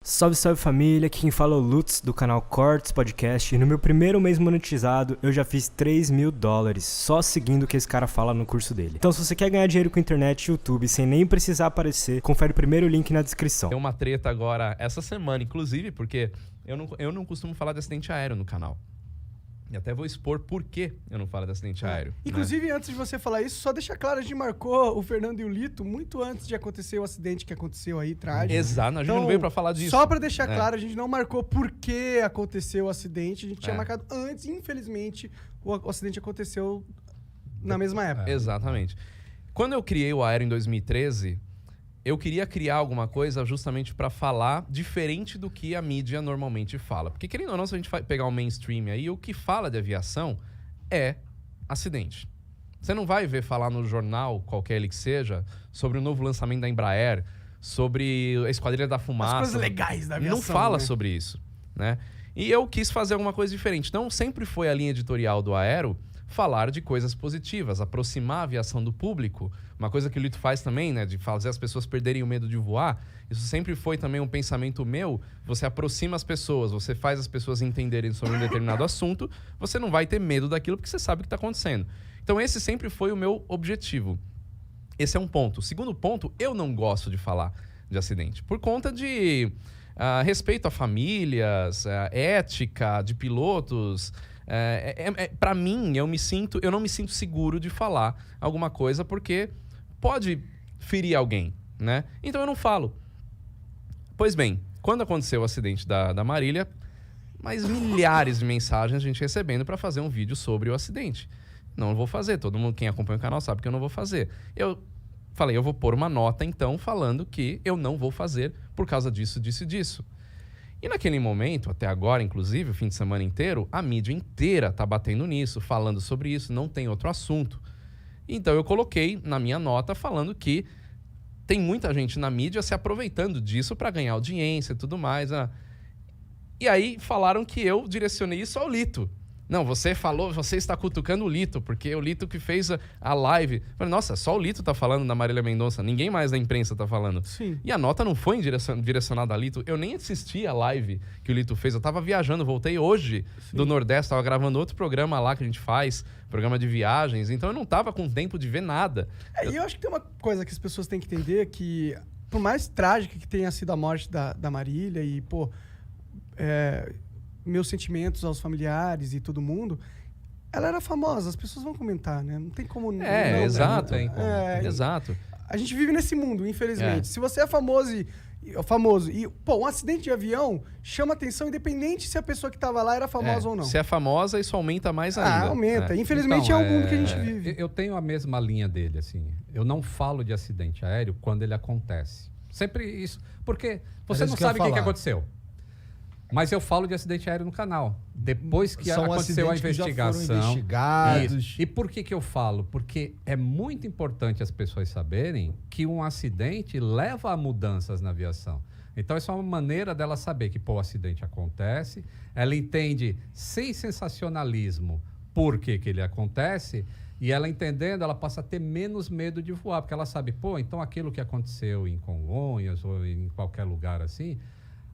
Salve, salve família, aqui quem fala é o Lutz do canal Cortes Podcast e no meu primeiro mês monetizado eu já fiz $3.000 só seguindo o que esse cara fala no curso dele. Então se você quer ganhar dinheiro com internet e YouTube sem nem precisar aparecer, confere o primeiro link na descrição. Tem uma treta agora essa semana, inclusive, porque eu não costumo falar de acidente aéreo no canal. E até vou expor por que eu não falo de acidente aéreo. Inclusive, antes de você falar isso, só deixa claro, a gente marcou o Fernando e o Lito muito antes de acontecer o acidente que aconteceu aí, trágico. Exato, a gente não veio pra falar disso. Só pra deixar claro, a gente não marcou por que aconteceu o acidente, a gente tinha marcado antes, infelizmente, o acidente aconteceu na mesma época. Exatamente. Quando eu criei o Aero em 2013, eu queria criar alguma coisa justamente para falar diferente do que a mídia normalmente fala. Porque, querendo ou não, se a gente pegar o mainstream aí, o que fala de aviação é acidente. Você não vai ver falar no jornal, qualquer ele que seja, sobre o novo lançamento da Embraer, sobre a Esquadrilha da Fumaça. As coisas legais da aviação. Não fala né? sobre isso, né? E eu quis fazer alguma coisa diferente. Então, sempre foi a linha editorial do Aero falar de coisas positivas, aproximar a aviação do público. Uma coisa que o Lito faz também, né, de fazer as pessoas perderem o medo de voar. Isso sempre foi também um pensamento meu. Você aproxima as pessoas, você faz as pessoas entenderem sobre um determinado assunto, você não vai ter medo daquilo porque você sabe o que está acontecendo. Então esse sempre foi o meu objetivo. Esse é um ponto. Segundo ponto, eu não gosto de falar de acidente, por conta de respeito a famílias, ética de pilotos. Para mim, eu não me sinto seguro de falar alguma coisa porque pode ferir alguém, né? Então eu não falo. Pois bem, quando aconteceu o acidente da Marília, mais milhares de mensagens a gente recebendo para fazer um vídeo sobre o acidente. Não vou fazer, todo mundo, quem acompanha o canal sabe que eu não vou fazer. Eu falei, eu vou pôr uma nota então falando que eu não vou fazer por causa disso, disso e disso. E naquele momento, até agora, inclusive, o fim de semana inteiro, a mídia inteira tá batendo nisso, falando sobre isso, não tem outro assunto. Então eu coloquei na minha nota falando que tem muita gente na mídia se aproveitando disso para ganhar audiência e tudo mais. Né? E aí falaram que eu direcionei isso ao Lito. Não, você falou, você está cutucando o Lito, porque é o Lito que fez a live. Eu falei, nossa, só o Lito tá falando da Marília Mendonça, ninguém mais da imprensa tá falando. Sim. E a nota não foi direcionada a Lito, eu nem assisti a live que o Lito fez, eu tava viajando, voltei hoje do Nordeste, tava gravando outro programa lá que a gente faz, programa de viagens, então eu não tava com tempo de ver nada. E eu acho que tem uma coisa que as pessoas têm que entender, que por mais trágica que tenha sido a morte da Marília e, meus sentimentos aos familiares e todo mundo, ela era famosa, as pessoas vão comentar, né? Não tem como não. Exato. Exato. A gente vive nesse mundo, infelizmente. Se você é famoso e um acidente de avião chama atenção independente se a pessoa que estava lá era famosa ou não. Se é famosa, isso aumenta mais ainda. Aumenta. Infelizmente então, é o mundo que a gente vive. Eu tenho a mesma linha dele, assim. Eu não falo de acidente aéreo quando ele acontece. Sempre isso. Porque você não sabe o que aconteceu. Mas eu falo de acidente aéreo no canal. Depois que aconteceu a investigação. Que já foram investigados. E por que eu falo? Porque é muito importante as pessoas saberem que um acidente leva a mudanças na aviação. Então, essa é uma maneira dela saber que o acidente acontece, ela entende sem sensacionalismo por que ele acontece, e ela entendendo, ela passa a ter menos medo de voar, porque ela sabe, então aquilo que aconteceu em Congonhas ou em qualquer lugar assim,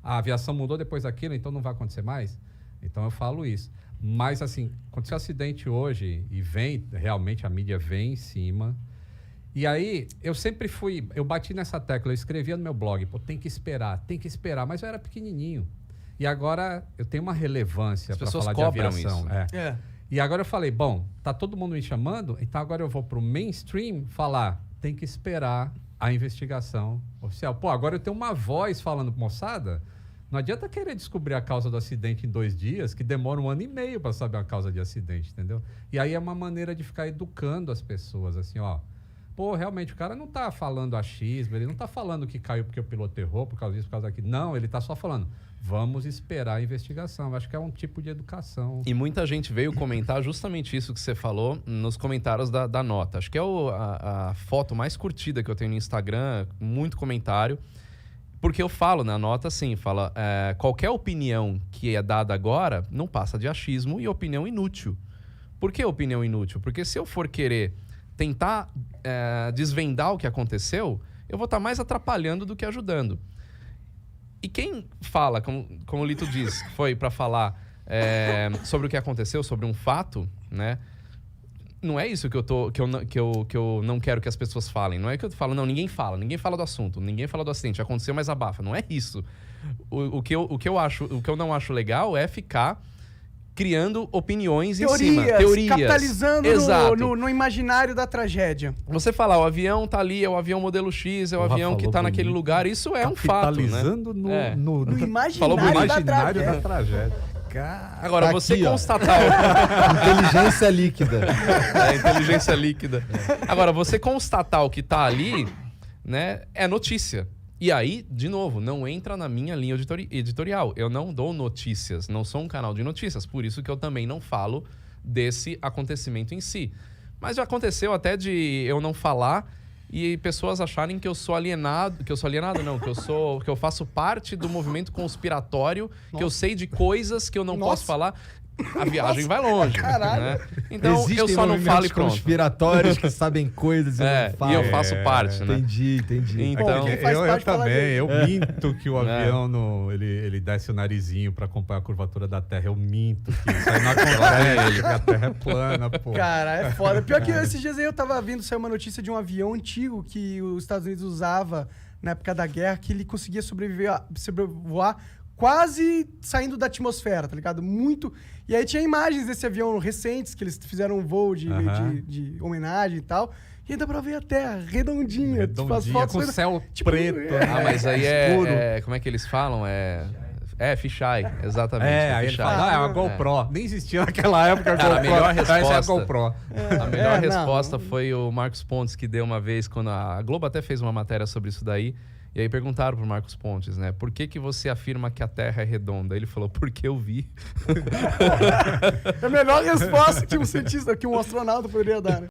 a aviação mudou depois daquilo, então não vai acontecer mais? Então eu falo isso. Mas assim, aconteceu um acidente hoje e realmente a mídia vem em cima. E aí eu bati nessa tecla, eu escrevia no meu blog, tem que esperar, mas eu era pequenininho. E agora eu tenho uma relevância para falar de aviação. Isso. E agora eu falei, tá todo mundo me chamando, então agora eu vou pro mainstream falar, tem que esperar a investigação oficial. Agora eu tenho uma voz falando, moçada, não adianta querer descobrir a causa do acidente em 2 dias, que demora 1 ano e meio para saber a causa de acidente, entendeu? E aí é uma maneira de ficar educando as pessoas, assim, realmente o cara não tá falando achismo, ele não tá falando que caiu porque o piloto errou, por causa disso, por causa daquilo. Não, ele tá só falando, vamos esperar a investigação. Eu acho que é um tipo de educação. E muita gente veio comentar justamente isso que você falou nos comentários da nota. Acho que é a foto mais curtida que eu tenho no Instagram, muito comentário. Porque eu falo na nota assim, qualquer opinião que é dada agora não passa de achismo e opinião inútil. Por que opinião inútil? Porque se eu for querer tentar desvendar o que aconteceu, eu vou estar mais atrapalhando do que ajudando. E quem fala, como o Lito diz, foi para falar sobre o que aconteceu, sobre um fato, né? Não é isso que eu não quero que as pessoas falem. Não é que eu falo, não, ninguém fala do assunto, ninguém fala do acidente, aconteceu, mas abafa. Não é isso. O que eu não acho legal é ficar criando opiniões em cima. Teorias. Capitalizando no imaginário da tragédia. Você falar, o avião tá ali, é o avião modelo X, é o avião que tá naquele lugar, isso é um fato, né? Capitalizando No imaginário da tragédia. Agora, Tá você aqui, ó. constatar... Inteligência líquida. Inteligência líquida. Agora, você constatar o que tá ali, né, é notícia. E aí, de novo, não entra na minha linha editorial. Eu não dou notícias, não sou um canal de notícias. Por isso que eu também não falo desse acontecimento em si. Mas já aconteceu até de eu não falar e pessoas acharem que eu sou alienado, que eu faço parte do movimento conspiratório, que eu sei de coisas que eu não posso falar. A viagem vai longe, né? Então, Existem eu só não falo e pronto. conspiratórios que sabem coisas e não falam. E eu faço parte, né? Entendi. Então, Eu também, eu minto que o avião ele desce o narizinho para acompanhar a curvatura da Terra. Eu minto que isso aí não acontece, que a Terra é plana, pô. Cara, é foda. Pior que esses dias aí eu tava vendo, saiu uma notícia de um avião antigo que os Estados Unidos usava na época da guerra, que ele conseguia sobrevoar quase saindo da atmosfera, tá ligado? Muito... E aí tinha imagens desse avião recentes, que eles fizeram um voo de homenagem e tal. E ainda pra ver a Terra redondinha. Tipo, as fotos com céu preto. Mas aí como é que eles falam? Fisheye, exatamente. Aí ele fala, é uma GoPro. Nem existia naquela época Cara, a melhor resposta, é a GoPro. A melhor resposta foi o Marcos Pontes, que deu uma vez, quando a Globo até fez uma matéria sobre isso daí. E aí perguntaram pro Marcos Pontes, né? Por que você afirma que a Terra é redonda? Ele falou, porque eu vi. É a melhor resposta que um cientista, que um astronauta poderia dar, né?